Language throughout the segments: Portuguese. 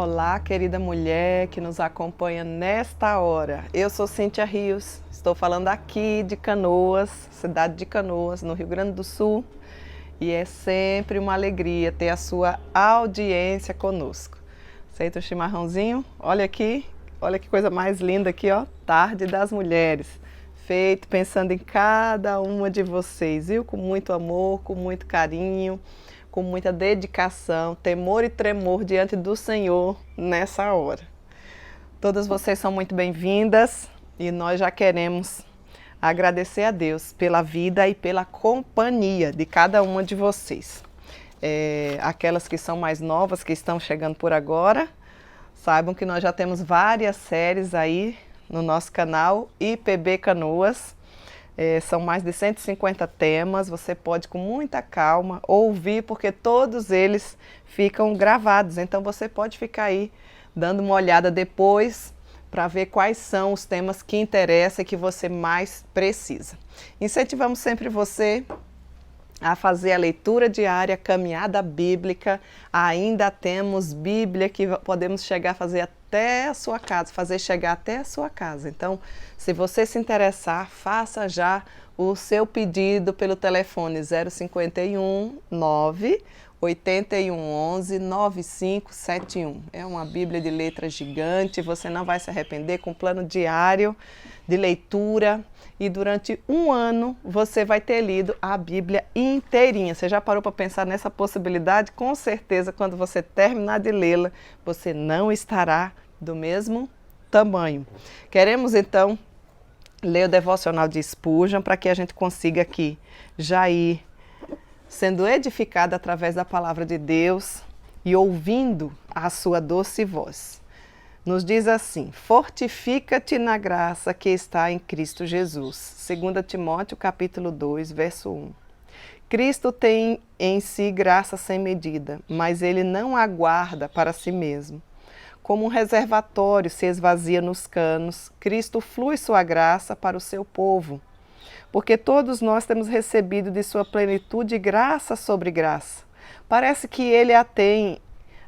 Olá, querida mulher que nos acompanha nesta hora. Eu sou Cíntia Rios, estou falando aqui de Canoas, cidade de Canoas, no Rio Grande do Sul. E é sempre uma alegria ter a sua audiência conosco. Aceita o chimarrãozinho? Olha aqui, olha que coisa mais linda aqui, ó. Tarde das Mulheres. Feito pensando em cada uma de vocês, viu? Com muito amor, com muito carinho, com muita dedicação, temor e tremor diante do Senhor nessa hora. Todas vocês são muito bem-vindas e nós já queremos agradecer a Deus pela vida e pela companhia de cada uma de vocês. Aquelas que são mais novas, que estão chegando por agora, saibam que nós já temos várias séries aí no nosso canal IPB Canoas. São mais de 150 temas, você pode com muita calma ouvir, porque todos eles ficam gravados, então você pode ficar aí dando uma olhada depois para ver quais são os temas que interessam e que você mais precisa. Incentivamos sempre você a fazer a leitura diária, a caminhada bíblica. Ainda temos Bíblia que podemos chegar a fazer até a sua casa, fazer chegar até a sua casa. Então, se você se interessar, faça já o seu pedido pelo telefone 051 9 81 11 9571. É uma Bíblia de letras gigante, você não vai se arrepender, com plano diário de leitura. E durante um ano você vai ter lido a Bíblia inteirinha. Você já parou para pensar nessa possibilidade? Com certeza, quando você terminar de lê-la, você não estará do mesmo tamanho. Queremos então ler o devocional de Spurgeon para que a gente consiga aqui já ir sendo edificada através da palavra de Deus e ouvindo a sua doce voz. Nos diz assim: fortifica-te na graça que está em Cristo Jesus. 2 Timóteo capítulo 2, verso 1. Cristo tem em si graça sem medida, mas ele não aguarda para si mesmo. Como um reservatório se esvazia nos canos, Cristo flui sua graça para o seu povo. Porque todos nós temos recebido de sua plenitude graça sobre graça. Parece que ele a tem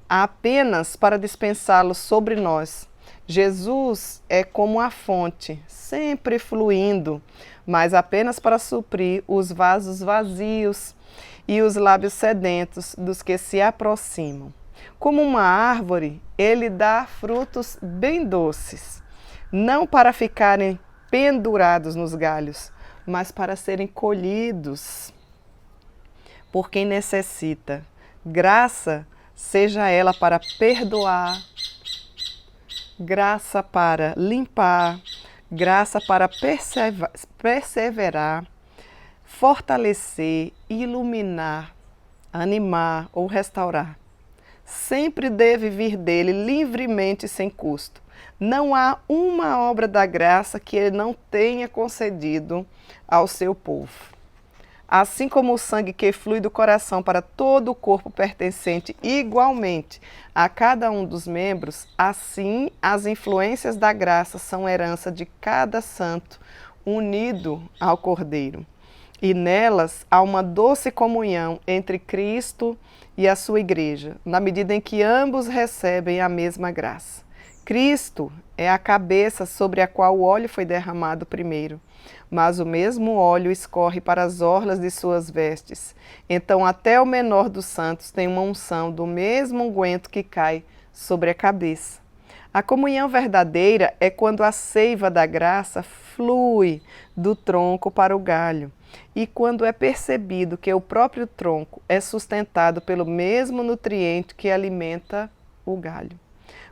apenas para dispensá-lo sobre nós. Jesus é como a fonte, sempre fluindo, mas apenas para suprir os vasos vazios e os lábios sedentos dos que se aproximam. Como uma árvore, ele dá frutos bem doces, não para ficarem pendurados nos galhos, mas para serem colhidos por quem necessita. Graça seja ela para perdoar, graça para limpar, graça para perseverar, fortalecer, iluminar, animar ou restaurar. Sempre deve vir dele livremente e sem custo. Não há uma obra da graça que ele não tenha concedido ao seu povo. Assim como o sangue que flui do coração para todo o corpo pertencente igualmente a cada um dos membros, assim as influências da graça são herança de cada santo unido ao Cordeiro. E nelas há uma doce comunhão entre Cristo e a sua igreja, na medida em que ambos recebem a mesma graça. Cristo é a cabeça sobre a qual o óleo foi derramado primeiro, mas o mesmo óleo escorre para as orlas de suas vestes. Então até o menor dos santos tem uma unção do mesmo unguento que cai sobre a cabeça. A comunhão verdadeira é quando a seiva da graça flui do tronco para o galho, e quando é percebido que o próprio tronco é sustentado pelo mesmo nutriente que alimenta o galho.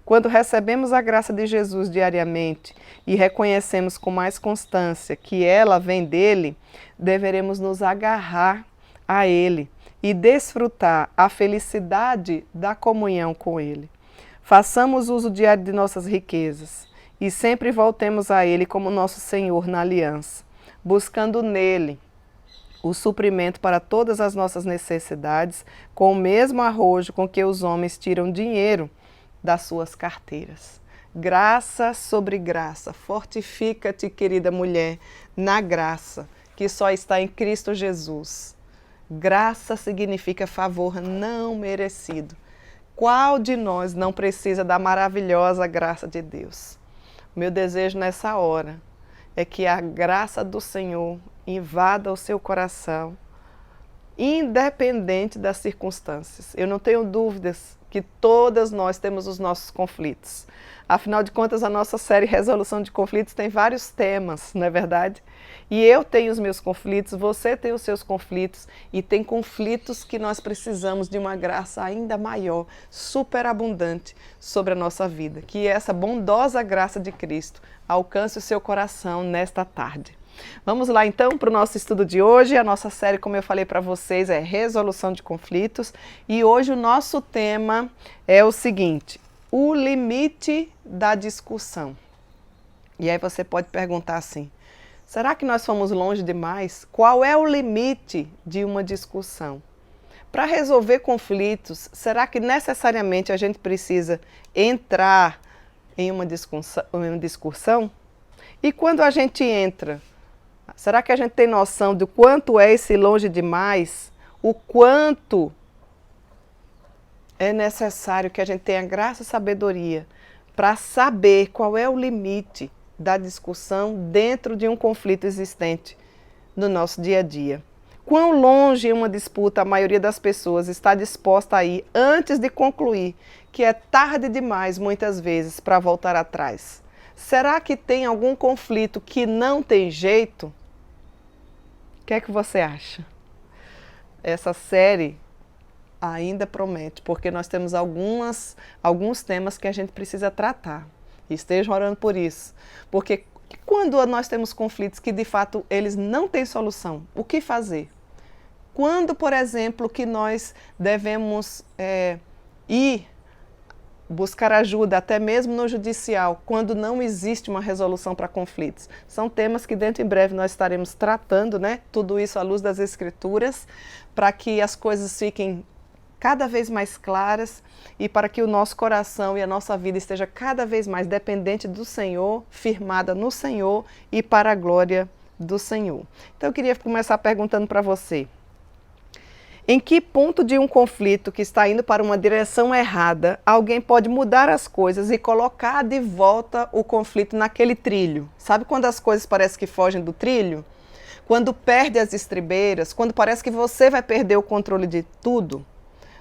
Quando recebemos a graça de Jesus diariamente e reconhecemos com mais constância que ela vem dele, deveremos nos agarrar a ele e desfrutar a felicidade da comunhão com ele. Façamos uso diário de nossas riquezas e sempre voltemos a ele como nosso Senhor na aliança, buscando nele o suprimento para todas as nossas necessidades, com o mesmo arrojo com que os homens tiram dinheiro das suas carteiras. Graça sobre graça. Fortifica-te, querida mulher, na graça que só está em Cristo Jesus. Graça significa favor não merecido. Qual de nós não precisa da maravilhosa graça de Deus? O meu desejo nessa hora é que a graça do Senhor invada o seu coração, independente das circunstâncias. Eu não tenho dúvidas que todas nós temos os nossos conflitos. Afinal de contas, a nossa série Resolução de Conflitos tem vários temas, não é verdade? E eu tenho os meus conflitos, você tem os seus conflitos, e tem conflitos que nós precisamos de uma graça ainda maior, superabundante sobre a nossa vida. Que essa bondosa graça de Cristo alcance o seu coração nesta tarde. Vamos lá então para o nosso estudo de hoje. A nossa série, como eu falei para vocês, é Resolução de Conflitos. E hoje o nosso tema é o seguinte: o limite da discussão. E aí você pode perguntar assim: será que nós fomos longe demais? Qual é o limite de uma discussão? Para resolver conflitos, será que necessariamente a gente precisa entrar em uma discussão? E quando a gente entra, será que a gente tem noção do quanto é esse longe demais? O quanto é necessário que a gente tenha graça e sabedoria para saber qual é o limite da discussão dentro de um conflito existente no nosso dia a dia? Quão longe em uma disputa a maioria das pessoas está disposta a ir antes de concluir que é tarde demais muitas vezes para voltar atrás? Será que tem algum conflito que não tem jeito? O que é que você acha? Essa série ainda promete, porque nós temos alguns temas que a gente precisa tratar. Estejam orando por isso. Porque quando nós temos conflitos que de fato eles não têm solução, o que fazer? Quando, por exemplo, que nós devemos ir buscar ajuda, até mesmo no judicial, quando não existe uma resolução para conflitos. São temas que dentro em breve nós estaremos tratando, né? Tudo isso à luz das Escrituras, para que as coisas fiquem cada vez mais claras e para que o nosso coração e a nossa vida esteja cada vez mais dependente do Senhor, firmada no Senhor e para a glória do Senhor. Então eu queria começar perguntando para você: em que ponto de um conflito que está indo para uma direção errada, alguém pode mudar as coisas e colocar de volta o conflito naquele trilho? Sabe quando as coisas parecem que fogem do trilho? Quando perde as estribeiras, quando parece que você vai perder o controle de tudo?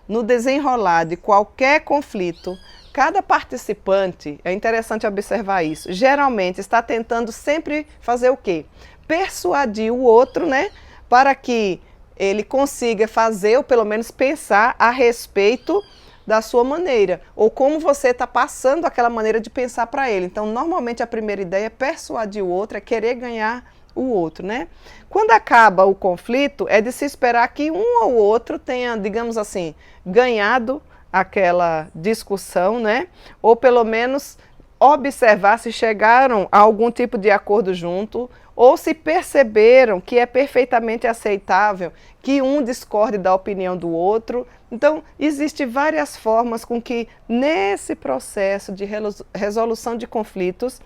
No desenrolar de qualquer conflito, cada participante, é interessante observar isso, geralmente está tentando sempre fazer o quê? Persuadir o outro, né, para que ele consiga fazer, ou pelo menos pensar a respeito da sua maneira, ou como você está passando aquela maneira de pensar para ele. Então, normalmente a primeira ideia é persuadir o outro, é querer ganhar o outro, né? Quando acaba o conflito, é de se esperar que um ou outro tenha, digamos assim, ganhado aquela discussão, né? Ou pelo menos observar se chegaram a algum tipo de acordo junto, ou se perceberam que é perfeitamente aceitável que um discorde da opinião do outro. Então, existem várias formas com que, nesse processo de resolução de conflitos,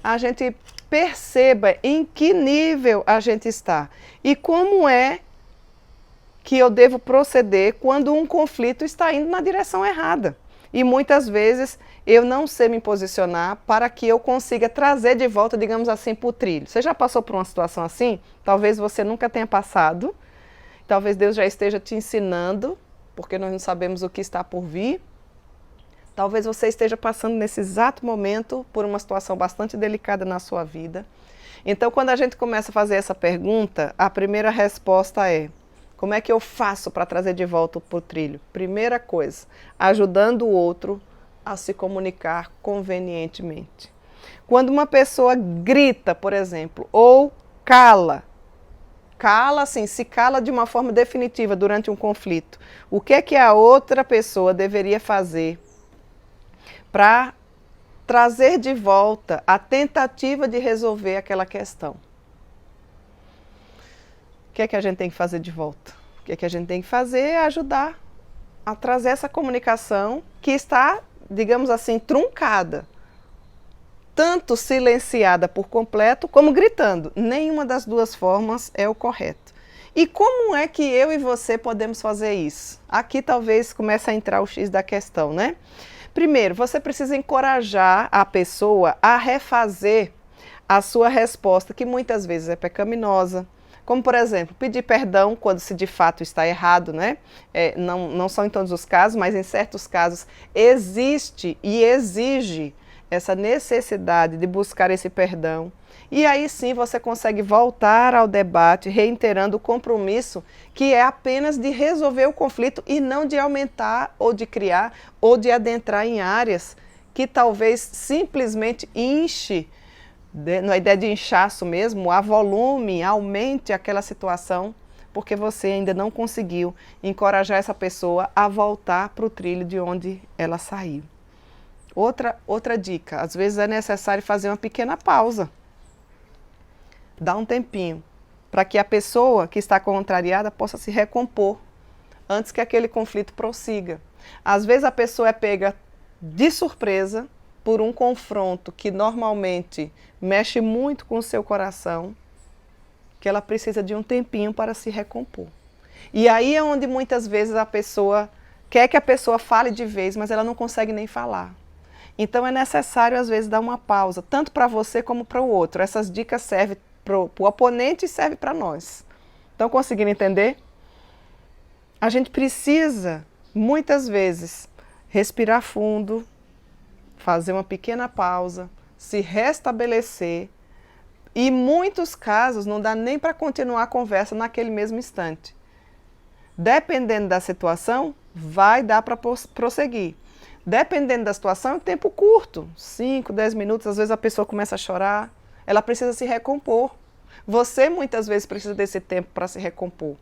a gente perceba em que nível a gente está e como é que eu devo proceder quando um conflito está indo na direção errada. E muitas vezes eu não sei me posicionar para que eu consiga trazer de volta, digamos assim, para o trilho. Você já passou por uma situação assim? Talvez você nunca tenha passado. Talvez Deus já esteja te ensinando, porque nós não sabemos o que está por vir. Talvez você esteja passando nesse exato momento por uma situação bastante delicada na sua vida. Então, quando a gente começa a fazer essa pergunta, a primeira resposta é: como é que eu faço para trazer de volta para o trilho? Primeira coisa, ajudando o outro a se comunicar convenientemente. Quando uma pessoa grita, por exemplo, ou assim, se cala de uma forma definitiva durante um conflito, o que é que a outra pessoa deveria fazer para trazer de volta a tentativa de resolver aquela questão? O que é que a gente tem que fazer de volta? O que é que a gente tem que fazer é ajudar a trazer essa comunicação que está, digamos assim, truncada. Tanto silenciada por completo, como gritando. Nenhuma das duas formas é o correto. E como é que eu e você podemos fazer isso? Aqui talvez comece a entrar o X da questão, né? Primeiro, você precisa encorajar a pessoa a refazer a sua resposta, que muitas vezes é pecaminosa. Como, por exemplo, pedir perdão quando se de fato está errado, né? Não são em todos os casos, mas em certos casos existe e exige essa necessidade de buscar esse perdão. E aí sim você consegue voltar ao debate, reiterando o compromisso que é apenas de resolver o conflito e não de aumentar ou de criar ou de adentrar em áreas que talvez simplesmente enche, na ideia de inchaço mesmo, a volume, aumente aquela situação, porque você ainda não conseguiu encorajar essa pessoa a voltar para o trilho de onde ela saiu. Outra dica, às vezes é necessário fazer uma pequena pausa. Dá um tempinho, para que a pessoa que está contrariada possa se recompor, antes que aquele conflito prossiga. Às vezes a pessoa é pega de surpresa por um confronto que normalmente mexe muito com o seu coração, que ela precisa de um tempinho para se recompor. E aí é onde muitas vezes a pessoa quer que a pessoa fale de vez, mas ela não consegue nem falar. Então é necessário às vezes dar uma pausa, tanto para você como para o outro. Essas dicas servem para o oponente e servem para nós. Estão conseguindo entender? A gente precisa, muitas vezes, respirar fundo, fazer uma pequena pausa, se restabelecer. E em muitos casos não dá nem para continuar a conversa naquele mesmo instante. Dependendo da situação, vai dar para prosseguir. Dependendo da situação, é um tempo curto, 5, 10 minutos, às vezes a pessoa começa a chorar, ela precisa se recompor. Você muitas vezes precisa desse tempo para se recompor.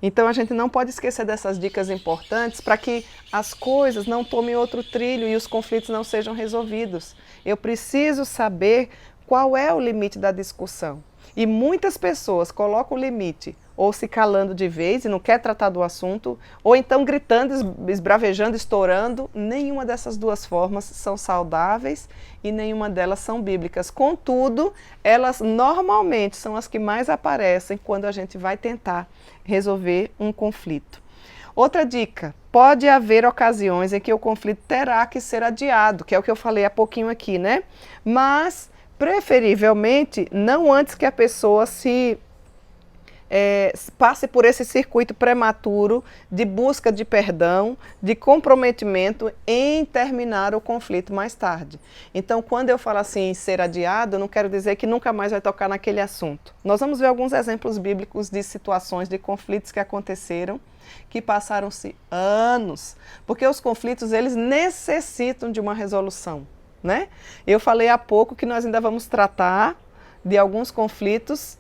Então a gente não pode esquecer dessas dicas importantes para que as coisas não tomem outro trilho e os conflitos não sejam resolvidos. Eu preciso saber qual é o limite da discussão. E muitas pessoas colocam o limite ou se calando de vez e não quer tratar do assunto, ou então gritando, esbravejando, estourando. Nenhuma dessas duas formas são saudáveis e nenhuma delas são bíblicas. Contudo, elas normalmente são as que mais aparecem quando a gente vai tentar resolver um conflito. Outra dica, pode haver ocasiões em que o conflito terá que ser adiado, que é o que eu falei há pouquinho aqui, né? Mas, preferivelmente, não antes que a pessoa passe por esse circuito prematuro de busca de perdão, de comprometimento em terminar o conflito mais tarde. Então, quando eu falo assim, ser adiado, eu não quero dizer que nunca mais vai tocar naquele assunto. Nós vamos ver alguns exemplos bíblicos de situações, de conflitos que aconteceram, que passaram-se anos, porque os conflitos, eles necessitam de uma resolução, né? Eu falei há pouco que nós ainda vamos tratar de alguns conflitos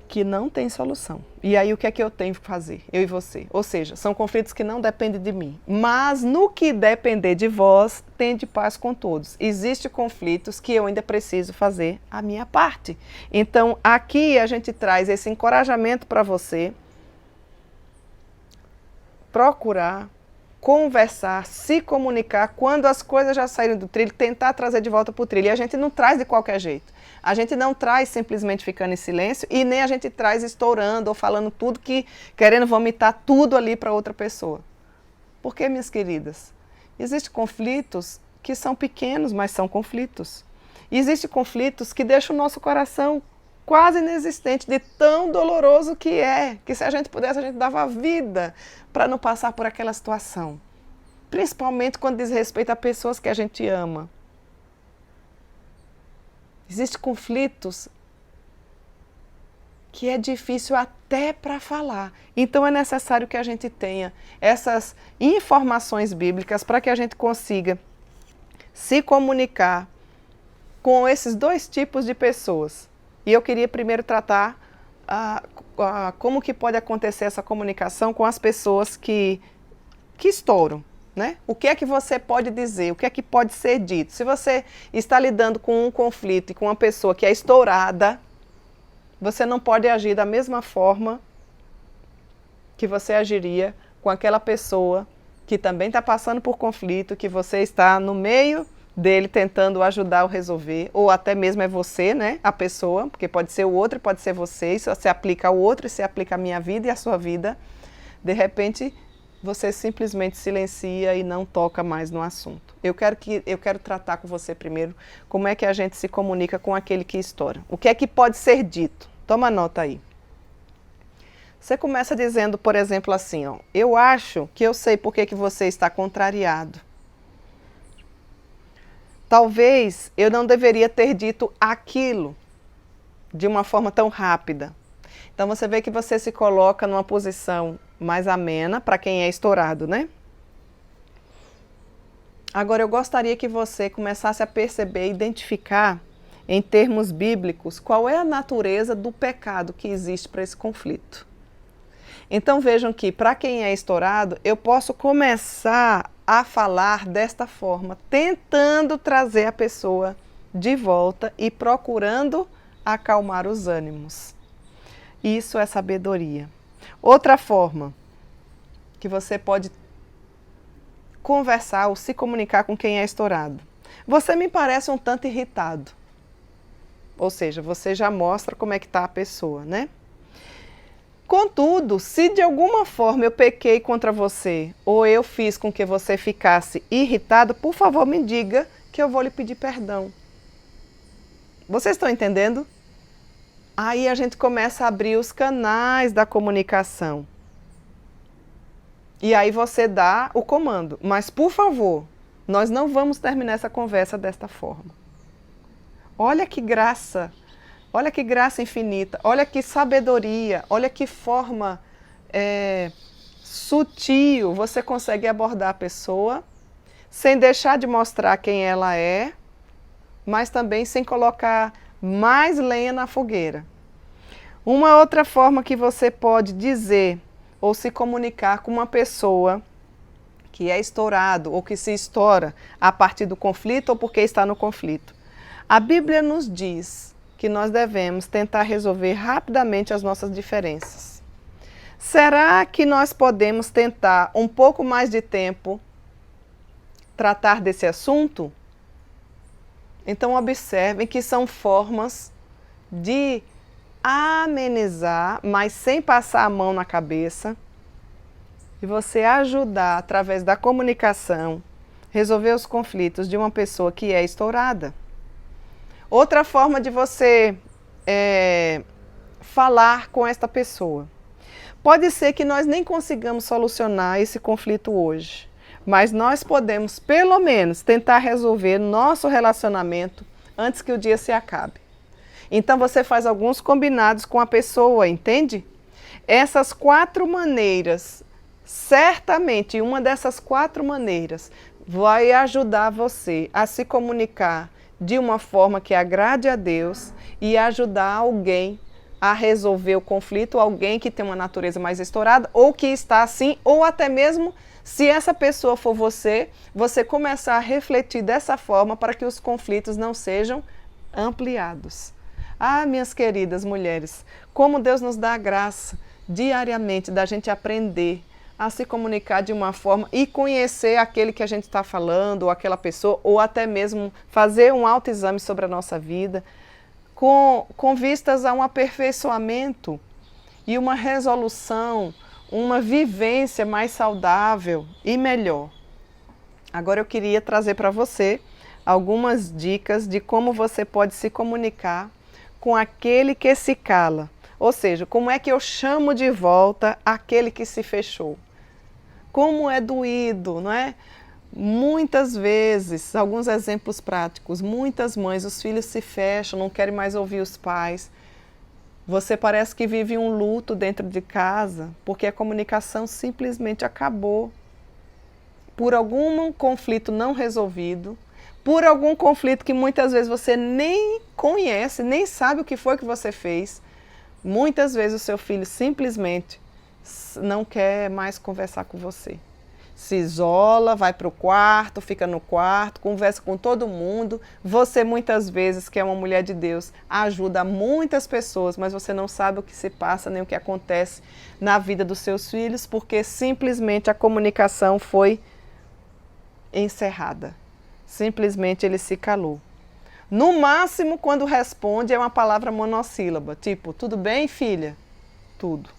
que não tem solução. E aí o que é que eu tenho que fazer, eu e você? Ou seja, são conflitos que não dependem de mim. Mas no que depender de vós, tende paz com todos. Existem conflitos que eu ainda preciso fazer a minha parte. Então aqui a gente traz esse encorajamento para você procurar, conversar, se comunicar, quando as coisas já saírem do trilho, tentar trazer de volta para o trilho. E a gente não traz de qualquer jeito. A gente não traz simplesmente ficando em silêncio e nem a gente traz estourando ou falando tudo querendo vomitar tudo ali para outra pessoa. Porque, minhas queridas, existem conflitos que são pequenos, mas são conflitos. E existem conflitos que deixam o nosso coração quase inexistente, de tão doloroso que é, que se a gente pudesse, a gente dava a vida para não passar por aquela situação. Principalmente quando diz respeito a pessoas que a gente ama. Existem conflitos que é difícil até para falar. Então é necessário que a gente tenha essas informações bíblicas para que a gente consiga se comunicar com esses dois tipos de pessoas. E eu queria primeiro tratar como que pode acontecer essa comunicação com as pessoas que estouram. Né? O que é que você pode dizer? O que é que pode ser dito? Se você está lidando com um conflito e com uma pessoa que é estourada, você não pode agir da mesma forma que você agiria com aquela pessoa que também está passando por conflito, que você está no meio dele tentando ajudar ou resolver, ou até mesmo é você, né, a pessoa, porque pode ser o outro, pode ser você, isso se aplica ao outro, e se aplica à minha vida e à sua vida. De repente, você simplesmente silencia e não toca mais no assunto. Eu quero tratar com você primeiro como é que a gente se comunica com aquele que estoura. O que é que pode ser dito? Toma nota aí. Você começa dizendo, por exemplo, assim, ó, eu acho que eu sei por que você está contrariado. Talvez eu não deveria ter dito aquilo de uma forma tão rápida. Então você vê que você se coloca numa posição mais amena para quem é estourado, né? Agora eu gostaria que você começasse a perceber, identificar em termos bíblicos qual é a natureza do pecado que existe para esse conflito. Então vejam que para quem é estourado, eu posso começar a falar desta forma, tentando trazer a pessoa de volta e procurando acalmar os ânimos. Isso é sabedoria. Outra forma que você pode conversar ou se comunicar com quem é estourado. Você me parece um tanto irritado. Ou seja, você já mostra como é que está a pessoa, né? Contudo, se de alguma forma eu pequei contra você ou eu fiz com que você ficasse irritado, por favor me diga que eu vou lhe pedir perdão. Vocês estão entendendo? Aí a gente começa a abrir os canais da comunicação. E aí você dá o comando. Mas, por favor, nós não vamos terminar essa conversa desta forma. Olha que graça infinita, olha que sabedoria, olha que forma sutil você consegue abordar a pessoa, sem deixar de mostrar quem ela é, mas também sem colocar mais lenha na fogueira. Uma outra forma que você pode dizer ou se comunicar com uma pessoa que é estourado ou que se estoura a partir do conflito ou porque está no conflito. A Bíblia nos diz que nós devemos tentar resolver rapidamente as nossas diferenças. Será que nós podemos tentar um pouco mais de tempo tratar desse assunto? Então observem que são formas de amenizar, mas sem passar a mão na cabeça, e você ajudar através da comunicação, resolver os conflitos de uma pessoa que é estourada. Outra forma de você falar com esta pessoa. Pode ser que nós nem consigamos solucionar esse conflito hoje, mas nós podemos, pelo menos, tentar resolver nosso relacionamento antes que o dia se acabe. Então você faz alguns combinados com a pessoa, entende? Essas 4 maneiras, certamente uma dessas 4 maneiras vai ajudar você a se comunicar de uma forma que agrade a Deus e ajudar alguém a resolver o conflito, alguém que tem uma natureza mais estourada ou que está assim, ou até mesmo, se essa pessoa for você, você começar a refletir dessa forma para que os conflitos não sejam ampliados. Ah, minhas queridas mulheres, como Deus nos dá a graça diariamente da gente aprender a se comunicar de uma forma e conhecer aquele que a gente está falando, ou aquela pessoa, ou até mesmo fazer um autoexame sobre a nossa vida, com vistas a um aperfeiçoamento e uma resolução, uma vivência mais saudável e melhor. Agora eu queria trazer para você algumas dicas de como você pode se comunicar com aquele que se cala. Ou seja, como é que eu chamo de volta aquele que se fechou? Como é doído, não é? Muitas vezes, alguns exemplos práticos, muitas mães, os filhos se fecham, não querem mais ouvir os pais. Você parece que vive um luto dentro de casa, porque a comunicação simplesmente acabou. Por algum conflito não resolvido, por algum conflito que muitas vezes você nem conhece, nem sabe o que foi que você fez. Muitas vezes o seu filho simplesmente não quer mais conversar com você. Se isola, vai para o quarto, fica no quarto, conversa com todo mundo. Você muitas vezes, que é uma mulher de Deus, ajuda muitas pessoas, mas você não sabe o que se passa, nem o que acontece na vida dos seus filhos, porque simplesmente a comunicação foi encerrada. simplesmente ele se calou. No máximo, quando responde, é uma palavra monossílaba, tipo, tudo bem, filha? Tudo.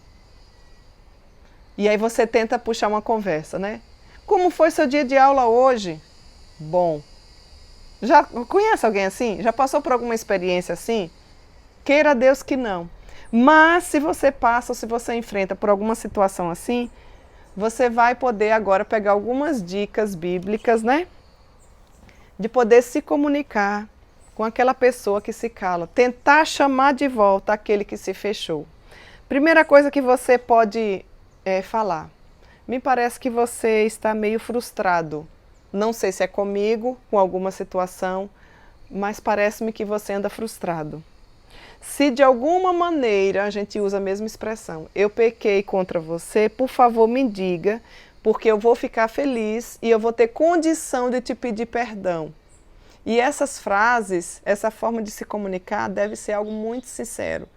E aí você tenta puxar uma conversa, né? Como foi seu dia de aula hoje? Bom. Já conhece alguém assim? Já passou por alguma experiência assim? Queira Deus que não. Mas se você passa ou se você enfrenta por alguma situação assim, você vai poder agora pegar algumas dicas bíblicas, né? De poder se comunicar com aquela pessoa que se cala. Tentar chamar de volta aquele que se fechou. Primeira coisa que você pode falar. Me parece que você está meio frustrado. Não sei se é comigo, com alguma situação, mas parece-me que você anda frustrado. Se de alguma maneira a gente usa a mesma expressão, eu pequei contra você, por favor me diga, porque eu vou ficar feliz e eu vou ter condição de te pedir perdão. E essas frases, essa forma de se comunicar deve ser algo muito sincero.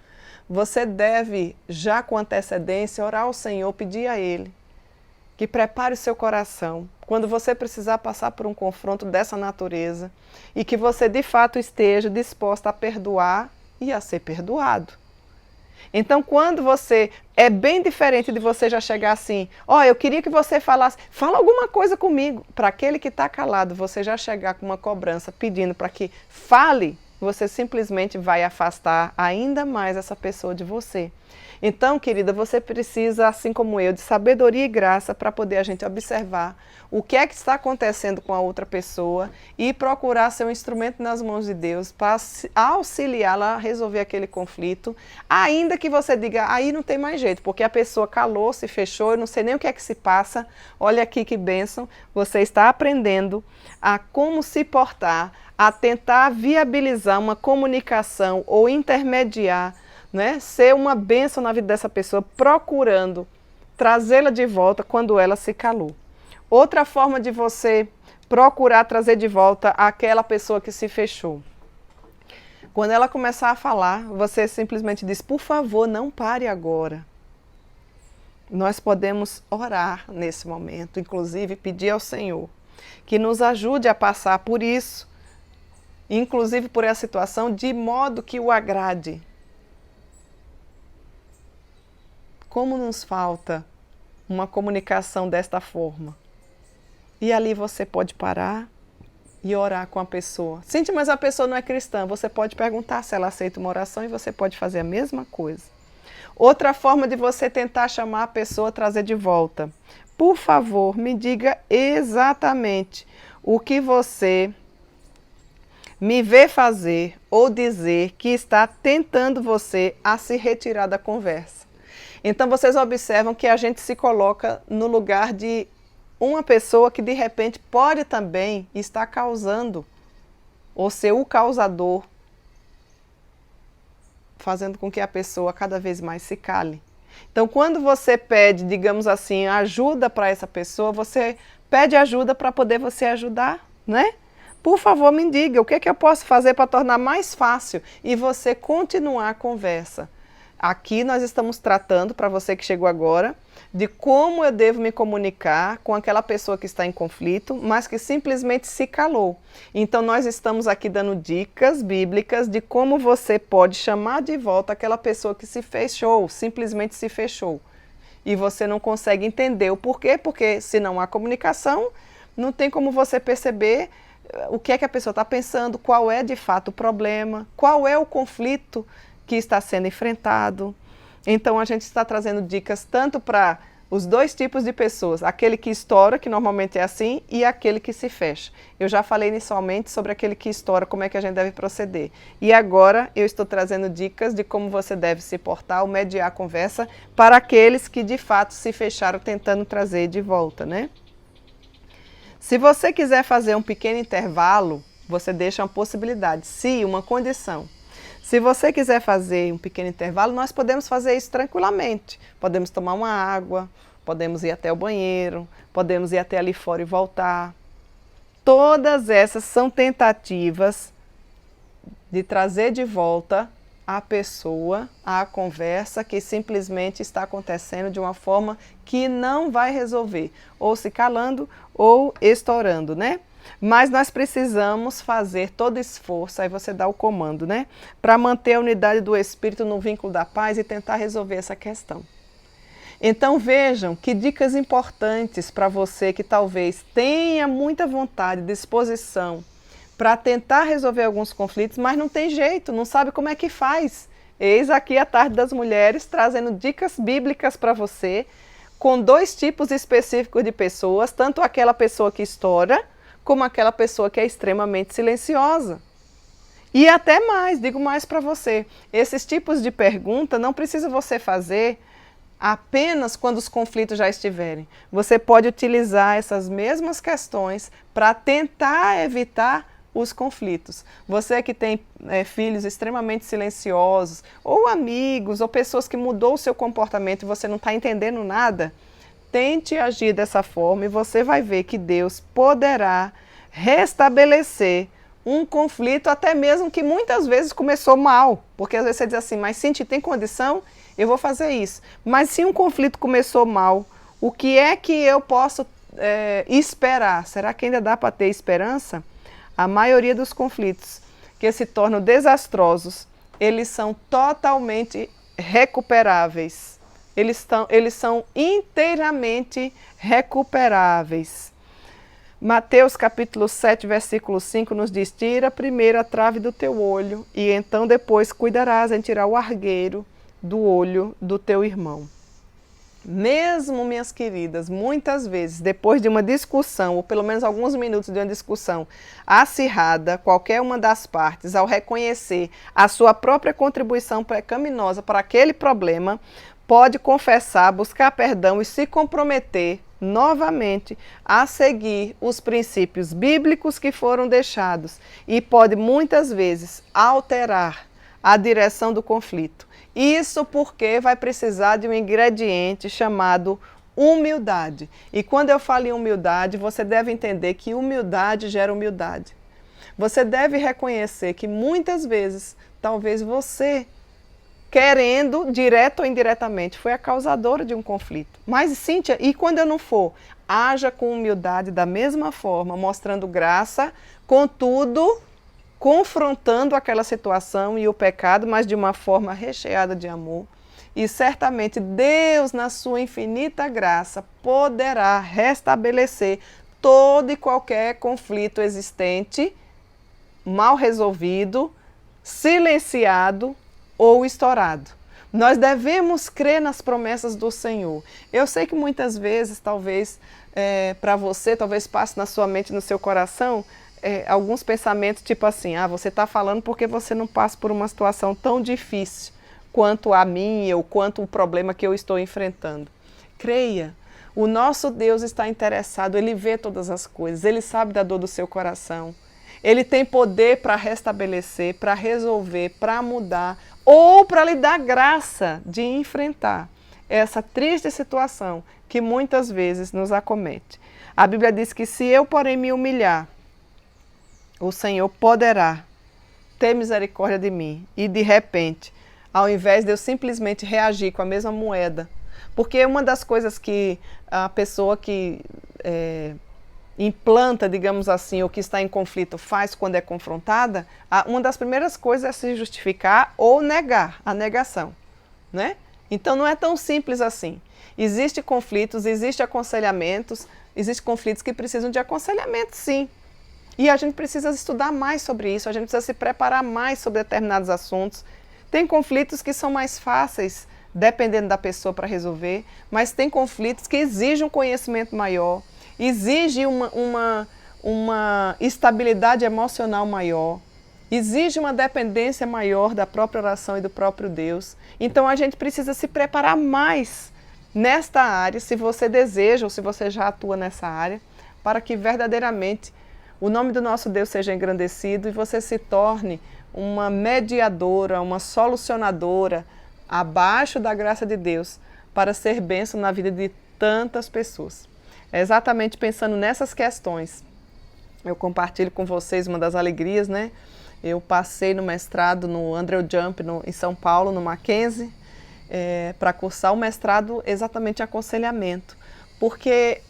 Você deve, já com antecedência, orar ao Senhor, pedir a Ele que prepare o seu coração quando você precisar passar por um confronto dessa natureza e que você de fato esteja disposta a perdoar e a ser perdoado. Então, quando você... É bem diferente de você já chegar assim, ó, eu queria que você falasse, fala alguma coisa comigo. Para aquele que está calado, você já chegar com uma cobrança pedindo para que fale, você simplesmente vai afastar ainda mais essa pessoa de você. Então, querida, você precisa, assim como eu, de sabedoria e graça para poder a gente observar o que é que está acontecendo com a outra pessoa e procurar ser um instrumento nas mãos de Deus para auxiliá-la a resolver aquele conflito, ainda que você diga, aí não tem mais jeito, porque a pessoa calou, se fechou, eu não sei nem o que é que se passa, olha aqui que bênção, você está aprendendo a como se portar, a tentar viabilizar uma comunicação ou intermediar, né? Ser uma bênção na vida dessa pessoa, procurando trazê-la de volta quando ela se calou. Outra forma de você procurar trazer de volta aquela pessoa que se fechou. Quando ela começar a falar, você simplesmente diz, por favor, não pare agora. Nós podemos orar nesse momento, inclusive pedir ao Senhor que nos ajude a passar por isso, inclusive por essa situação, de modo que o agrade. Como nos falta uma comunicação desta forma? E ali você pode parar e orar com a pessoa. Cintia, mas a pessoa não é cristã. Você pode perguntar se ela aceita uma oração e você pode fazer a mesma coisa. Outra forma de você tentar chamar a pessoa, trazer de volta. Por favor, me diga exatamente o que você me vê fazer ou dizer que está tentando você a se retirar da conversa. Então vocês observam que a gente se coloca no lugar de uma pessoa que de repente pode também estar causando, ou ser o causador, fazendo com que a pessoa cada vez mais se cale. Então quando você pede, digamos assim, ajuda para essa pessoa, você pede ajuda para poder você ajudar, né? Por favor, me diga, o que é que eu posso fazer para tornar mais fácil e você continuar a conversa? Aqui nós estamos tratando, para você que chegou agora, de como eu devo me comunicar com aquela pessoa que está em conflito, mas que simplesmente se calou. Então nós estamos aqui dando dicas bíblicas de como você pode chamar de volta aquela pessoa que se fechou, simplesmente se fechou. E você não consegue entender o porquê, porque se não há comunicação, não tem como você perceber o que é que a pessoa está pensando, qual é de fato o problema, qual é o conflito que está sendo enfrentado. Então a gente está trazendo dicas tanto para os dois tipos de pessoas, aquele que estoura, que normalmente é assim, e aquele que se fecha. Eu já falei inicialmente sobre aquele que estoura, como é que a gente deve proceder. E agora eu estou trazendo dicas de como você deve se portar ou mediar a conversa para aqueles que de fato se fecharam tentando trazer de volta, né? Se você quiser fazer um pequeno intervalo, você deixa uma possibilidade, se uma condição. Se você quiser fazer um pequeno intervalo, nós podemos fazer isso tranquilamente. Podemos tomar uma água, podemos ir até o banheiro, podemos ir até ali fora e voltar. Todas essas são tentativas de trazer de volta a pessoa, a conversa que simplesmente está acontecendo de uma forma que não vai resolver, ou se calando ou estourando, né? Mas nós precisamos fazer todo esforço, aí você dá o comando, né? Para manter a unidade do Espírito no vínculo da paz e tentar resolver essa questão. Então vejam que dicas importantes para você que talvez tenha muita vontade, disposição para tentar resolver alguns conflitos, mas não tem jeito, não sabe como é que faz. Eis aqui a Tarde das Mulheres trazendo dicas bíblicas para você, com 2 tipos específicos de pessoas, tanto aquela pessoa que estoura, como aquela pessoa que é extremamente silenciosa. E até mais, digo mais para você, esses tipos de pergunta não precisa você fazer apenas quando os conflitos já estiverem. Você pode utilizar essas mesmas questões para tentar evitar os conflitos. Você que tem filhos extremamente silenciosos, ou amigos, ou pessoas que mudou o seu comportamento e você não está entendendo nada, tente agir dessa forma e você vai ver que Deus poderá restabelecer um conflito, até mesmo que muitas vezes começou mal. Porque às vezes você diz assim, mas Cintia, tem condição? Eu vou fazer isso. Mas se um conflito começou mal, o que é que eu posso esperar? Será que ainda dá para ter esperança? A maioria dos conflitos que se tornam desastrosos, eles são totalmente recuperáveis. Eles são inteiramente recuperáveis. Mateus capítulo 7, versículo 5 nos diz, tira primeiro a trave do teu olho e então depois cuidarás em tirar o argueiro do olho do teu irmão. Mesmo, minhas queridas, muitas vezes, depois de uma discussão, ou pelo menos alguns minutos de uma discussão acirrada, qualquer uma das partes, ao reconhecer a sua própria contribuição pecaminosa para aquele problema, pode confessar, buscar perdão e se comprometer novamente a seguir os princípios bíblicos que foram deixados e pode muitas vezes alterar a direção do conflito. Isso porque vai precisar de um ingrediente chamado humildade. E quando eu falo em humildade, você deve entender que humildade gera humildade. Você deve reconhecer que muitas vezes, talvez você, querendo, direto ou indiretamente, foi a causadora de um conflito. Mas, Cíntia, e quando eu não for? Haja com humildade da mesma forma, mostrando graça, contudo, confrontando aquela situação e o pecado, mas de uma forma recheada de amor. E certamente Deus, na sua infinita graça, poderá restabelecer todo e qualquer conflito existente, mal resolvido, silenciado ou estourado. Nós devemos crer nas promessas do Senhor. Eu sei que muitas vezes, talvez, para você, talvez passe na sua mente, no seu coração, alguns pensamentos tipo assim, você está falando porque você não passa por uma situação tão difícil quanto a minha ou quanto o problema que eu estou enfrentando. Creia, o nosso Deus está interessado, Ele vê todas as coisas, Ele sabe da dor do seu coração. Ele tem poder para restabelecer, para resolver, para mudar ou para lhe dar graça de enfrentar essa triste situação que muitas vezes nos acomete. A Bíblia diz que se eu, porém, me humilhar, o Senhor poderá ter misericórdia de mim e de repente, ao invés de eu simplesmente reagir com a mesma moeda, porque uma das coisas que a pessoa que implanta, digamos assim, ou que está em conflito faz quando é confrontada, uma das primeiras coisas é se justificar ou negar, a negação, né? Então não é tão simples assim. Existem conflitos, existem aconselhamentos, existem conflitos que precisam de aconselhamento, sim. E a gente precisa estudar mais sobre isso, a gente precisa se preparar mais sobre determinados assuntos. Tem conflitos que são mais fáceis, dependendo da pessoa para resolver, mas tem conflitos que exigem um conhecimento maior, exige uma estabilidade emocional maior, exige uma dependência maior da própria oração e do próprio Deus. Então a gente precisa se preparar mais nesta área, se você deseja ou se você já atua nessa área, para que verdadeiramente o nome do nosso Deus seja engrandecido e você se torne uma mediadora, uma solucionadora abaixo da graça de Deus para ser bênção na vida de tantas pessoas. É exatamente pensando nessas questões. Eu compartilho com vocês uma das alegrias, né? Eu passei no mestrado no Andrew Jump em São Paulo, no Mackenzie, para cursar o mestrado exatamente em aconselhamento. Porque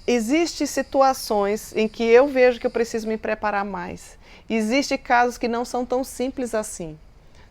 existem situações em que eu vejo que eu preciso me preparar mais. Existem casos que não são tão simples assim.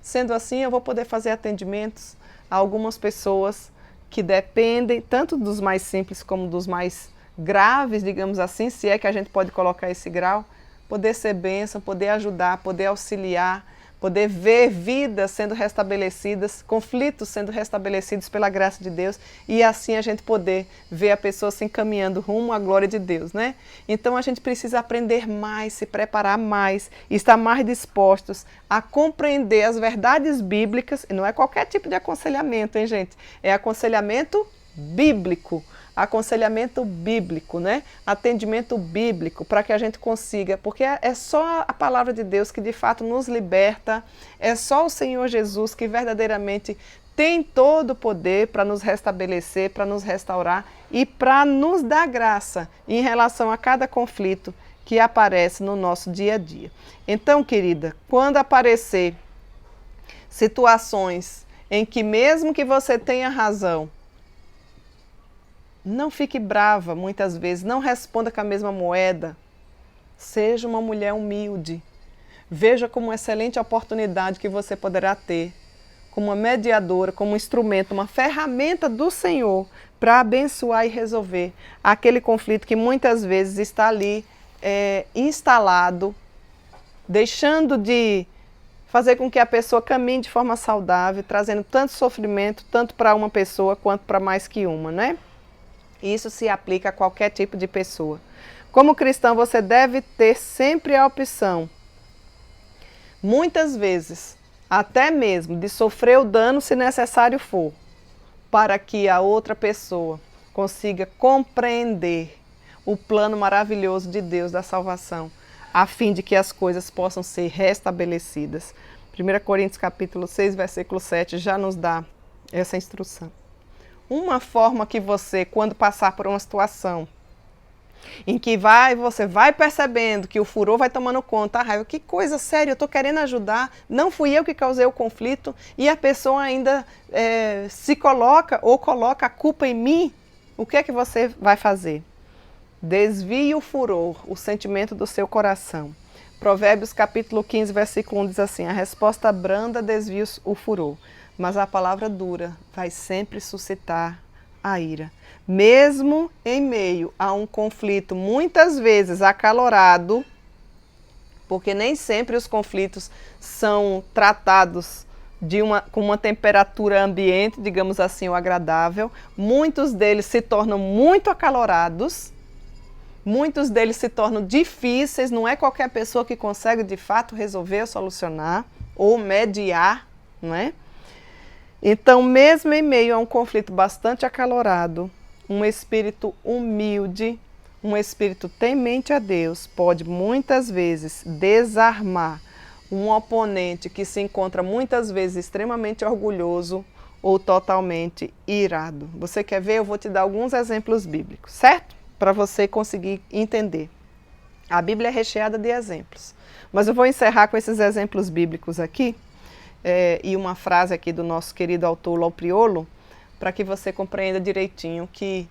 Sendo assim, eu vou poder fazer atendimentos a algumas pessoas que dependem tanto dos mais simples como dos mais graves, digamos assim, se é que a gente pode colocar esse grau, poder ser bênção, poder ajudar, poder auxiliar, poder ver vidas sendo restabelecidas, conflitos sendo restabelecidos pela graça de Deus, e assim a gente poder ver a pessoa se encaminhando rumo à glória de Deus, né? Então a gente precisa aprender mais, se preparar mais, estar mais dispostos a compreender as verdades bíblicas, e não é qualquer tipo de aconselhamento, hein, gente? É aconselhamento bíblico. Aconselhamento bíblico, né? Atendimento bíblico, para que a gente consiga, porque é só a palavra de Deus que de fato nos liberta, é só o Senhor Jesus que verdadeiramente tem todo o poder para nos restabelecer, para nos restaurar e para nos dar graça em relação a cada conflito que aparece no nosso dia a dia. Então, querida, quando aparecer situações em que mesmo que você tenha razão, não fique brava muitas vezes, não responda com a mesma moeda. Seja uma mulher humilde. Veja como uma excelente oportunidade que você poderá ter, como uma mediadora, como um instrumento, uma ferramenta do Senhor para abençoar e resolver aquele conflito que muitas vezes está ali instalado, deixando de fazer com que a pessoa caminhe de forma saudável, trazendo tanto sofrimento, tanto para uma pessoa quanto para mais que uma, né? Isso se aplica a qualquer tipo de pessoa. Como cristão, você deve ter sempre a opção, muitas vezes, até mesmo de sofrer o dano se necessário for, para que a outra pessoa consiga compreender o plano maravilhoso de Deus da salvação, a fim de que as coisas possam ser restabelecidas. 1 Coríntios capítulo 6, versículo 7 já nos dá essa instrução. Uma forma que você, quando passar por uma situação em que você vai percebendo que o furor vai tomando conta, a raiva, que coisa séria, eu estou querendo ajudar, não fui eu que causei o conflito, e a pessoa ainda se coloca ou coloca a culpa em mim, o que é que você vai fazer? Desvie o furor, o sentimento do seu coração. Provérbios capítulo 15, versículo 1 diz assim: a resposta branda desvia o furor, mas a palavra dura vai sempre suscitar a ira. Mesmo em meio a um conflito muitas vezes acalorado, porque nem sempre os conflitos são tratados com uma temperatura ambiente, digamos assim, ou agradável, muitos deles se tornam muito acalorados, muitos deles se tornam difíceis, não é qualquer pessoa que consegue de fato resolver ou solucionar, ou mediar, não é? Então, mesmo em meio a um conflito bastante acalorado, um espírito humilde, um espírito temente a Deus, pode muitas vezes desarmar um oponente que se encontra muitas vezes extremamente orgulhoso ou totalmente irado. Você quer ver? Eu vou te dar alguns exemplos bíblicos, certo? Para você conseguir entender. A Bíblia é recheada de exemplos. Mas eu vou encerrar com esses exemplos bíblicos aqui. E uma frase aqui do nosso querido autor Lopriolo, para que você compreenda direitinho que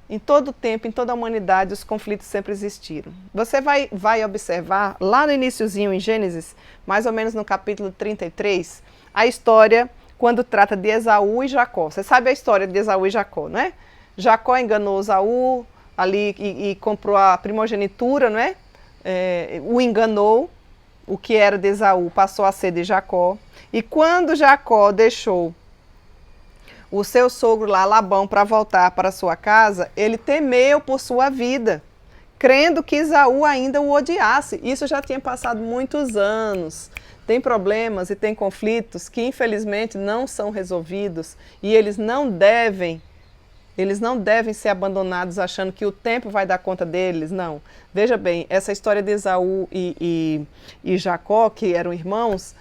em todo o tempo, em toda a humanidade, os conflitos sempre existiram. Você vai observar lá no iniciozinho em Gênesis, mais ou menos no capítulo 33, a história quando trata de Esaú e Jacó. Você sabe a história de Esaú e Jacó, não é? Jacó enganou Esaú ali e comprou a primogenitura, não é? O enganou, o que era de Esaú passou a ser de Jacó. E quando Jacó deixou o seu sogro lá, Labão, para voltar para sua casa, ele temeu por sua vida, crendo que Esaú ainda o odiasse. Isso já tinha passado muitos anos. Tem problemas e tem conflitos que infelizmente não são resolvidos e eles não devem ser abandonados achando que o tempo vai dar conta deles, não. Veja bem, essa história de Esaú e Jacó, que eram irmãos,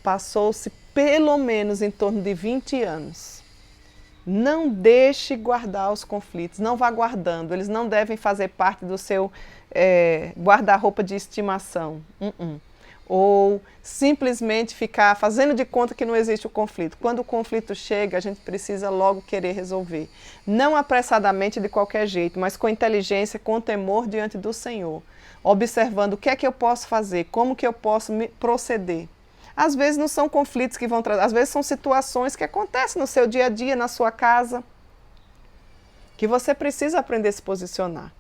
passou-se pelo menos em torno de 20 anos. Não deixe guardar os conflitos, não vá guardando, eles não devem fazer parte do seu guarda-roupa de estimação. ou simplesmente ficar fazendo de conta que não existe o conflito. Quando o conflito chega, a gente precisa logo querer resolver. Não apressadamente de qualquer jeito, mas com inteligência, com temor diante do Senhor. Observando o que é que eu posso fazer, como que eu posso proceder. Às vezes não são conflitos que vão trazer, às vezes são situações que acontecem no seu dia a dia, na sua casa, que você precisa aprender a se posicionar.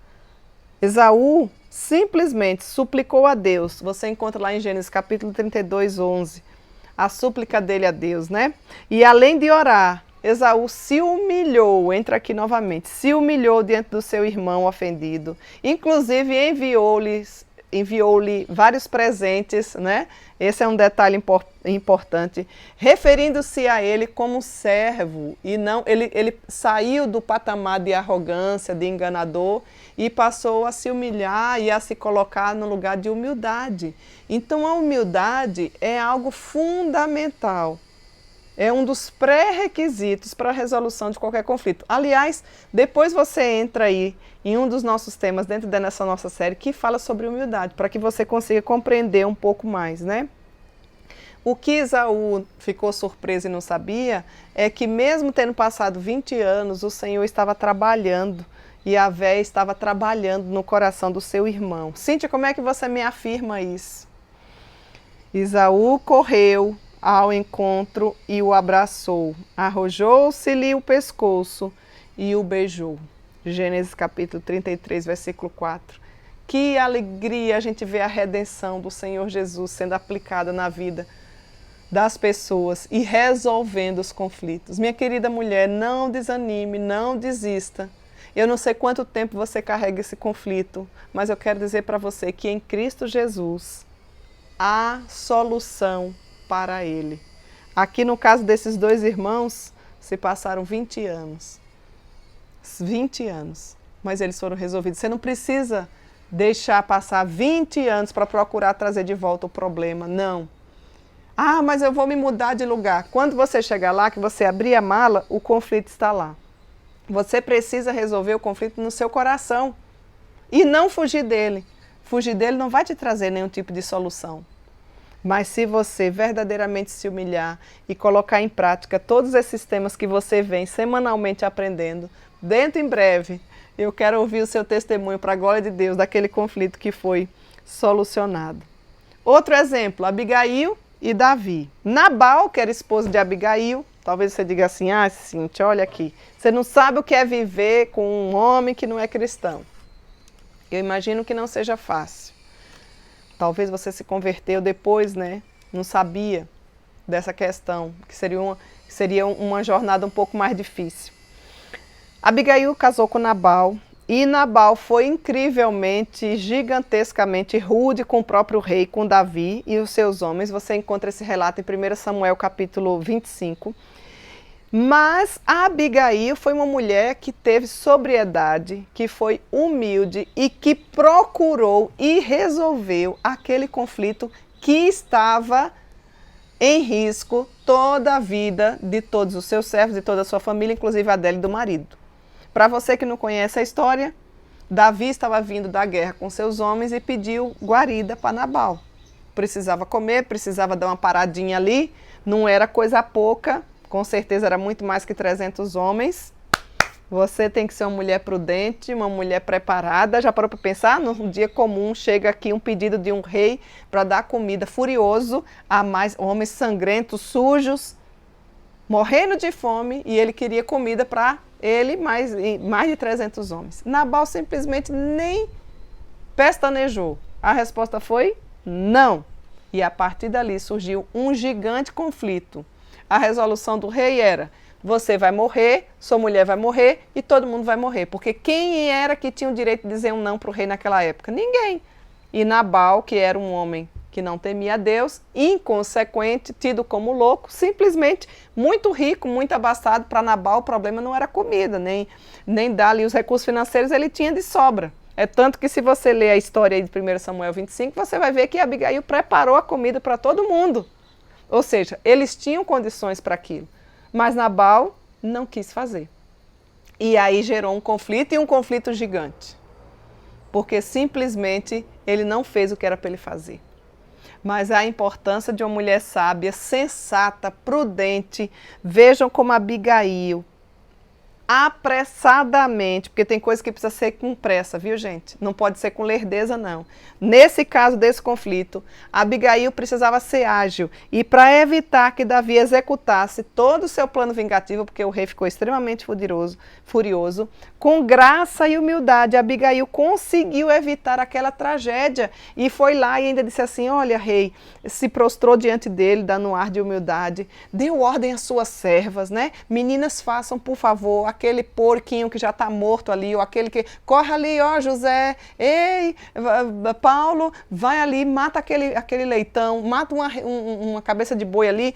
Esaú simplesmente suplicou a Deus. Você encontra lá em Gênesis capítulo 32, 11, a súplica dele a Deus, né? E além de orar, Esaú se humilhou, entra aqui novamente, se humilhou diante do seu irmão ofendido, inclusive enviou-lhe vários presentes, né? Esse é um detalhe importante, referindo-se a ele como servo, e não, ele saiu do patamar de arrogância, de enganador, e passou a se humilhar e a se colocar no lugar de humildade. Então a humildade é algo fundamental. É um dos pré-requisitos para a resolução de qualquer conflito. Aliás, depois você entra aí em um dos nossos temas dentro dessa nossa série que fala sobre humildade, para que você consiga compreender um pouco mais, né? O que Esaú ficou surpreso e não sabia é que mesmo tendo passado 20 anos, o Senhor estava trabalhando e Yahvé estava trabalhando no coração do seu irmão. Cíntia, como é que você me afirma isso? Esaú correu ao encontro e o abraçou, arrojou-se-lhe o pescoço e o beijou. Gênesis capítulo 33, versículo 4. Que alegria a gente ver a redenção do Senhor Jesus sendo aplicada na vida das pessoas e resolvendo os conflitos. Minha querida mulher, não desanime, não desista. Eu não sei quanto tempo você carrega esse conflito, mas eu quero dizer para você que em Cristo Jesus há solução para ele. Aqui no caso desses dois irmãos, se passaram 20 anos. 20 anos, mas eles foram resolvidos. Você não precisa deixar passar 20 anos para procurar trazer de volta o problema, não. Ah, mas eu vou me mudar de lugar. Quando você chegar lá, que você abrir a mala, o conflito está lá. Você precisa resolver o conflito no seu coração e não fugir dele. Fugir dele não vai te trazer nenhum tipo de solução. Mas se você verdadeiramente se humilhar e colocar em prática todos esses temas que você vem semanalmente aprendendo, dentro em breve, eu quero ouvir o seu testemunho para a glória de Deus daquele conflito que foi solucionado. Outro exemplo, Abigail e Davi. Nabal, que era esposo de Abigail, talvez você diga assim, ah, Cíntia, olha aqui, você não sabe o que é viver com um homem que não é cristão. Eu imagino que não seja fácil. Talvez você se converteu depois, né? Não sabia dessa questão, que seria uma jornada um pouco mais difícil. Abigail casou com Nabal e Nabal foi incrivelmente, gigantescamente rude com o próprio rei, com Davi e os seus homens. Você encontra esse relato em 1 Samuel capítulo 25. Mas a Abigail foi uma mulher que teve sobriedade, que foi humilde e que procurou e resolveu aquele conflito que estava em risco toda a vida de todos os seus servos, de toda a sua família, inclusive a dela e do marido. Para você que não conhece a história, Davi estava vindo da guerra com seus homens e pediu guarida para Nabal. Precisava comer, precisava dar uma paradinha ali, não era coisa pouca. Com certeza era muito mais que 300 homens. Você tem que ser uma mulher prudente, uma mulher preparada. Já parou para pensar? Num dia comum chega aqui um pedido de um rei para dar comida furioso a mais homens sangrentos, sujos, morrendo de fome, e ele queria comida para ele mais de 300 homens. Nabal simplesmente nem pestanejou. A resposta foi não. E a partir dali surgiu um gigante conflito. A resolução do rei era, você vai morrer, sua mulher vai morrer e todo mundo vai morrer. Porque quem era que tinha o direito de dizer um não para o rei naquela época? Ninguém. E Nabal, que era um homem que não temia a Deus, inconsequente, tido como louco, simplesmente muito rico, muito abastado. Para Nabal o problema não era comida, nem dar-lhe os recursos financeiros, ele tinha de sobra. É tanto que se você ler a história aí de 1 Samuel 25, você vai ver que Abigail preparou a comida para todo mundo. Ou seja, eles tinham condições para aquilo, mas Nabal não quis fazer. E aí gerou um conflito e um conflito gigante, porque simplesmente ele não fez o que era para ele fazer. mas a importância de uma mulher sábia, sensata, prudente. Vejam como Abigail, apressadamente, porque tem coisa que precisa ser com pressa, viu, gente? Não pode ser com lerdeza, não. Nesse caso desse conflito, Abigail precisava ser ágil e para evitar que Davi executasse todo o seu plano vingativo, porque o rei ficou extremamente furioso, com graça e humildade, Abigail conseguiu evitar aquela tragédia e foi lá e ainda disse assim: olha, rei, se prostrou diante dele, dando um ar de humildade, deu ordem às suas servas, né? Meninas, façam, por favor, aquele porquinho que já está morto ali, ou aquele que corre ali, ó, José, ei, Paulo, vai ali, mata aquele leitão, mata uma cabeça de boi ali,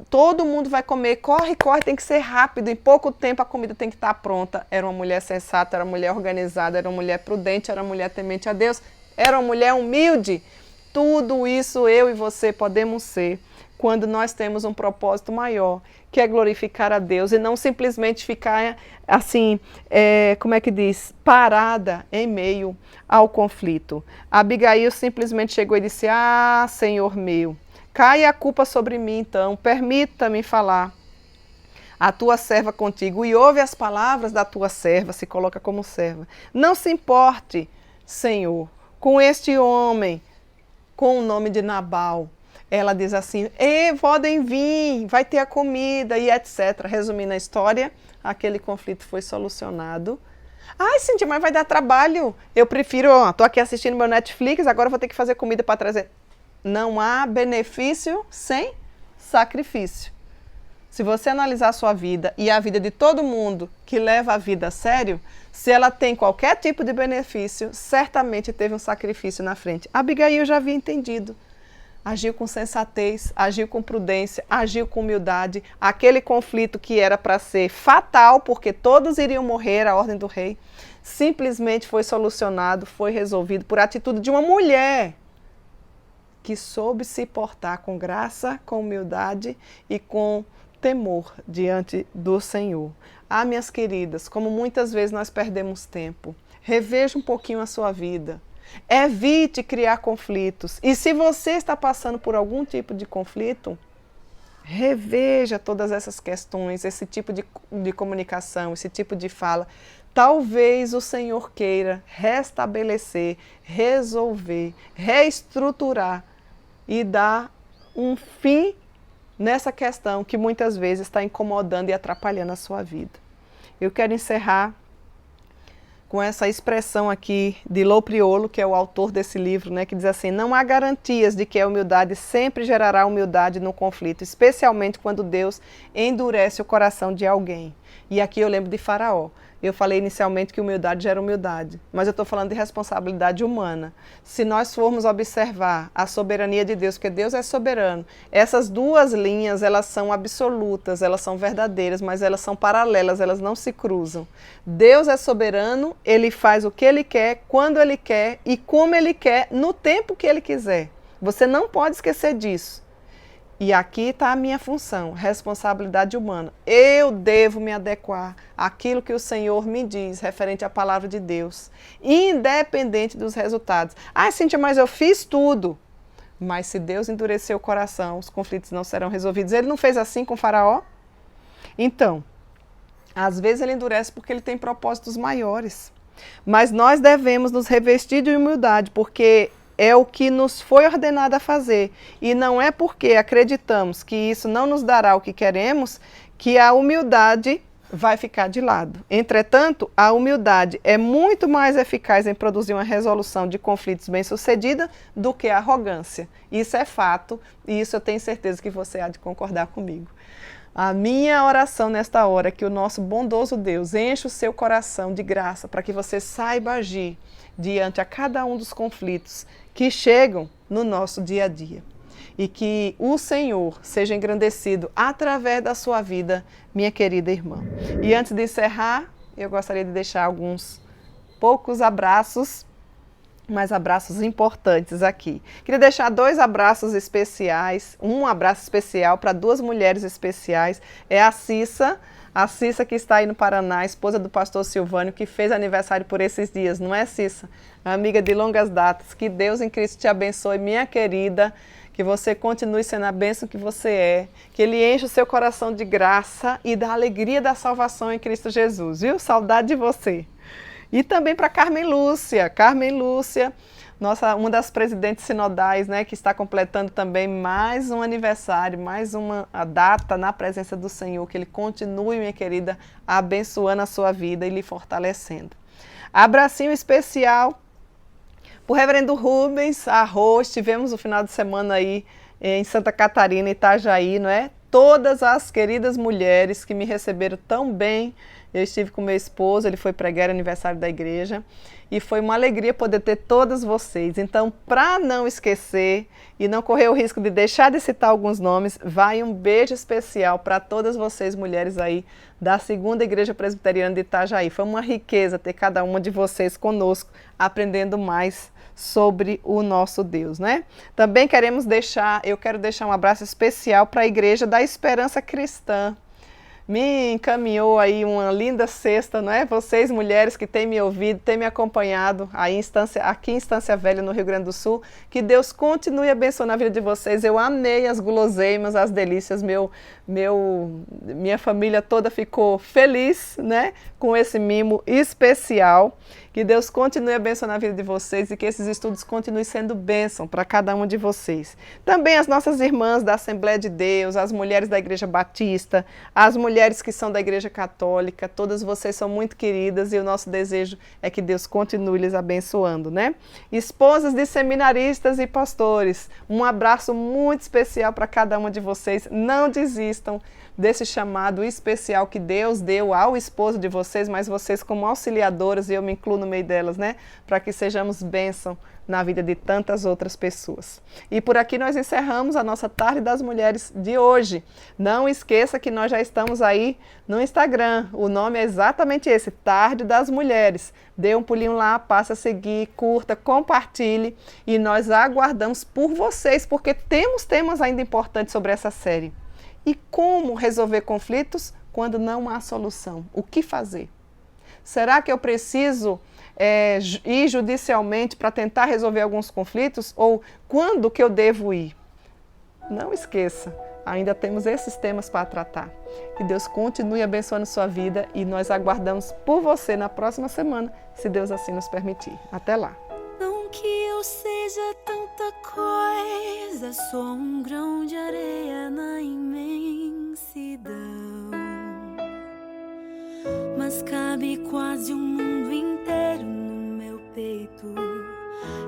todo mundo vai comer, corre, corre, tem que ser rápido, em pouco tempo a comida tem que estar pronta. Era uma mulher sensata, era uma mulher organizada, era uma mulher prudente, era uma mulher temente a Deus, era uma mulher humilde. Tudo isso eu e você podemos ser quando nós temos um propósito maior, que é glorificar a Deus e não simplesmente ficar assim, como é que diz, parada em meio ao conflito. Abigail simplesmente chegou e disse: ah, Senhor meu, caia a culpa sobre mim então, permita-me falar a tua serva contigo, e ouve as palavras da tua serva, se coloca como serva. Não se importe, Senhor, com este homem, com o nome de Nabal. Ela diz assim: podem vir, vai ter a comida e etc. Resumindo a história, aquele conflito foi solucionado. Ai, Cíntia, mas vai dar trabalho. Eu prefiro, estou aqui assistindo meu Netflix, agora vou ter que fazer comida para trazer. Não há benefício sem sacrifício. Se você analisar a sua vida e a vida de todo mundo que leva a vida a sério, se ela tem qualquer tipo de benefício, certamente teve um sacrifício na frente. Abigail já havia entendido. Agiu com sensatez, agiu com prudência, agiu com humildade. Aquele conflito que era para ser fatal, porque todos iriam morrer, a ordem do rei, simplesmente foi solucionado, foi resolvido por atitude de uma mulher que soube se portar com graça, com humildade e com temor diante do Senhor. Ah, minhas queridas, como muitas vezes nós perdemos tempo, reveja um pouquinho a sua vida. Evite criar conflitos. E se você está passando por algum tipo de conflito, reveja todas essas questões, esse tipo de comunicação, esse tipo de fala. Talvez o Senhor queira restabelecer, resolver, reestruturar e dar um fim nessa questão que muitas vezes está incomodando e atrapalhando a sua vida. Eu quero encerrar com essa expressão aqui de Lopriolo, que é o autor desse livro, né, que diz assim: não há garantias de que a humildade sempre gerará humildade no conflito, especialmente quando Deus endurece o coração de alguém. E aqui eu lembro de Faraó. Eu falei inicialmente que humildade gera humildade, mas eu estou falando de responsabilidade humana. Se nós formos observar a soberania de Deus, porque Deus é soberano, essas duas linhas, elas são absolutas, elas são verdadeiras, mas elas são paralelas, elas não se cruzam. Deus é soberano, Ele faz o que Ele quer, quando Ele quer e como Ele quer, no tempo que Ele quiser. Você não pode esquecer disso. E aqui está a minha função, responsabilidade humana. Eu devo me adequar àquilo que o Senhor me diz, referente à palavra de Deus, independente dos resultados. Ah, Cíntia, mas eu fiz tudo. Mas se Deus endurecer o coração, os conflitos não serão resolvidos. Ele não fez assim com Faraó? Então, às vezes ele endurece porque ele tem propósitos maiores. Mas nós devemos nos revestir de humildade, porque é o que nos foi ordenado a fazer. E não é porque acreditamos que isso não nos dará o que queremos, que a humildade vai ficar de lado. Entretanto, a humildade é muito mais eficaz em produzir uma resolução de conflitos bem-sucedida do que a arrogância. Isso é fato, e isso eu tenho certeza que você há de concordar comigo. A minha oração nesta hora é que o nosso bondoso Deus enche o seu coração de graça para que você saiba agir diante a cada um dos conflitos que chegam no nosso dia a dia. E que o Senhor seja engrandecido através da sua vida, minha querida irmã. E antes de encerrar, eu gostaria de deixar alguns poucos abraços, mas abraços importantes aqui. Queria deixar 2 abraços especiais, um abraço especial para 2 mulheres especiais. É a Cissa que está aí no Paraná, esposa do pastor Silvânio, que fez aniversário por esses dias, não é, Cissa? Amiga de longas datas. Que Deus em Cristo te abençoe, minha querida. que você continue sendo a bênção que você é, que Ele enche o seu coração de graça e da alegria da salvação em Cristo Jesus, viu? Saudade de você. E também para Carmen Lúcia, uma das presidentes sinodais, né, que está completando também mais um aniversário, mais uma data na presença do Senhor, que Ele continue, minha querida, abençoando a sua vida e lhe fortalecendo. Abracinho especial para o reverendo Rubens Arroz, tivemos o final de semana aí em Santa Catarina, Itajaí, não é? Todas as queridas mulheres que me receberam tão bem. Eu estive com meu esposo, ele foi pregar aniversário da igreja e foi uma alegria poder ter todas vocês. Então, para não esquecer e não correr o risco de deixar de citar alguns nomes, vai um beijo especial para todas vocês, mulheres aí da Segunda Igreja Presbiteriana de Itajaí. Foi uma riqueza ter cada uma de vocês conosco, aprendendo mais sobre o nosso Deus, né? Também eu quero deixar um abraço especial para a Igreja da Esperança Cristã. Me encaminhou aí uma linda cesta, não é? Vocês, mulheres que têm me ouvido, têm me acompanhado aí aqui em Estância Velha, no Rio Grande do Sul. Que Deus continue abençoando a vida de vocês. Eu amei as guloseimas, as delícias. Minha família toda ficou feliz, né, com esse mimo especial. Que Deus continue abençoando a vida de vocês e que esses estudos continuem sendo bênção para cada um de vocês. Também as nossas irmãs da Assembleia de Deus, as mulheres da Igreja Batista, as mulheres que são da Igreja Católica, todas vocês são muito queridas e o nosso desejo é que Deus continue lhes abençoando, né? Esposas de seminaristas e pastores, um abraço muito especial para cada uma de vocês. Não desistam desse chamado especial que Deus deu ao esposo de vocês, mas vocês como auxiliadoras, e eu me incluo no meio delas, né? Para que sejamos bênção na vida de tantas outras pessoas. E por aqui nós encerramos a nossa Tarde das Mulheres de hoje. Não esqueça que nós já estamos aí no Instagram. O nome é exatamente esse, Tarde das Mulheres. Dê um pulinho lá, passe a seguir, curta, compartilhe e nós aguardamos por vocês, porque temos temas ainda importantes sobre essa série. E como resolver conflitos quando não há solução? O que fazer? Será que eu preciso ir judicialmente para tentar resolver alguns conflitos? Ou quando que eu devo ir? Não esqueça, ainda temos esses temas para tratar. Que Deus continue abençoando sua vida e nós aguardamos por você na próxima semana, se Deus assim nos permitir. Até lá! Não que eu seja tanta coisa, sou um grão de areia na imensidão, mas cabe quase o mundo inteiro no meu peito.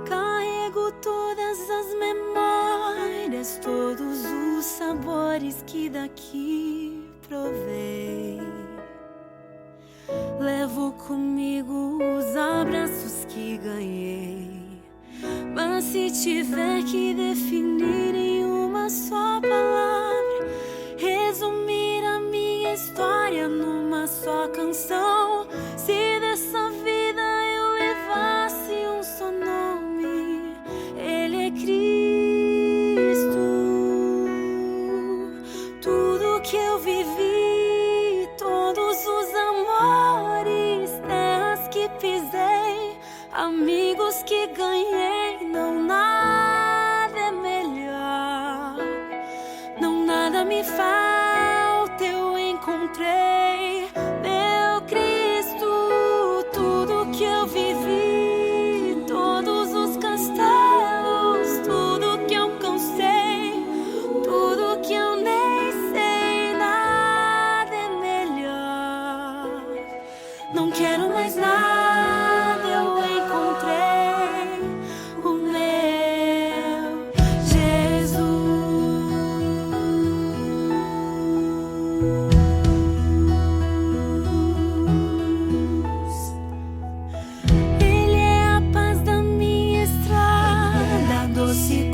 Carrego todas as memórias, todos os sabores que daqui provei. Levo comigo os abraços que ganhei. Mas se tiver que definir em uma só palavra, resumir a minha história numa só canção, se dessa vida eu levasse um só nome, Ele é Cristo. Tudo que eu vivi, todos os amores, terras que pisei, amigos que ganhei, não nada é melhor, não nada me falta, eu encontrei meu Cristo. Tudo que eu vivi, todos os castelos, tudo que alcancei, tudo que eu nem sei, nada é melhor, não quero mais nada. Doce